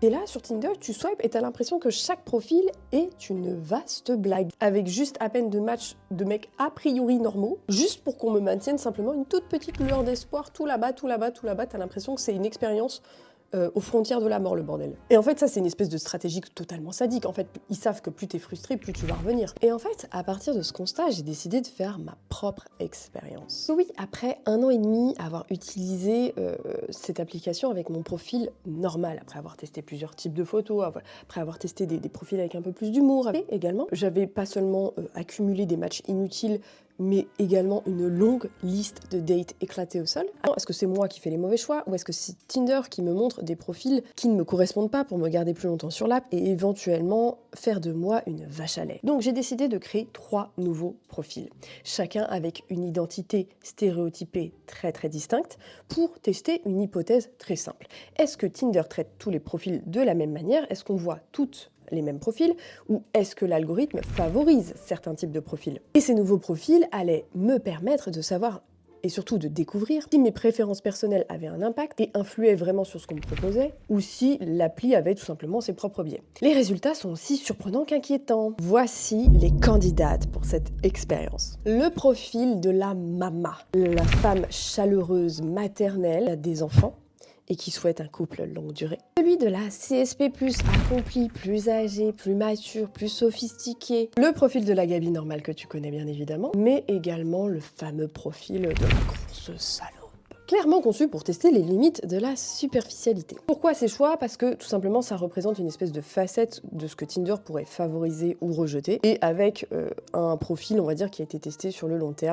Et là, sur Tinder, tu swipes et t'as l'impression que chaque profil est une vaste blague. Avec juste à peine de matchs de mecs a priori normaux, juste pour qu'on me maintienne simplement une toute petite lueur d'espoir, tout là-bas, tout là-bas, tout là-bas. T'as l'impression que c'est une expérience aux frontières de la mort, le bordel. Et en fait, ça, c'est une espèce de stratégie totalement sadique. En fait, ils savent que plus t'es frustré, plus tu vas revenir. Et en fait, à partir de ce constat, j'ai décidé de faire ma propre expérience. Oui, après 1 an et demi avoir utilisé cette application avec mon profil normal, après avoir testé plusieurs types de photos, après avoir testé des profils avec un peu plus d'humour, et également, j'avais pas seulement accumulé des matchs inutiles, mais également une longue liste de dates éclatées au sol. Alors, est-ce que c'est moi qui fais les mauvais choix ou est-ce que c'est Tinder qui me montre des profils qui ne me correspondent pas pour me garder plus longtemps sur l'app et éventuellement faire de moi une vache à lait? Donc j'ai décidé de créer 3 nouveaux profils, chacun avec une identité stéréotypée très distincte pour tester une hypothèse très simple. Est-ce que Tinder traite tous les profils de la même manière? Est-ce qu'on voit toutes les mêmes profils ou est-ce que l'algorithme favorise certains types de profils? Et ces nouveaux profils allaient me permettre de savoir et surtout de découvrir si mes préférences personnelles avaient un impact et influaient vraiment sur ce qu'on me proposait ou si l'appli avait tout simplement ses propres biais. Les résultats sont aussi surprenants qu'inquiétants. Voici les candidates pour cette expérience. Le profil de la mama, la femme chaleureuse maternelle, des enfants, et qui souhaite un couple longue durée. Celui de la CSP+, accomplie, plus âgée, plus mature, plus sophistiquée. Le profil de la Gabi normale que tu connais bien évidemment, mais également le fameux profil de la grosse salope. Clairement conçu pour tester les limites de la superficialité. Pourquoi ces choix? Parce que tout simplement ça représente une espèce de facette de ce que Tinder pourrait favoriser ou rejeter, et avec un profil on va dire qui a été testé sur le long terme.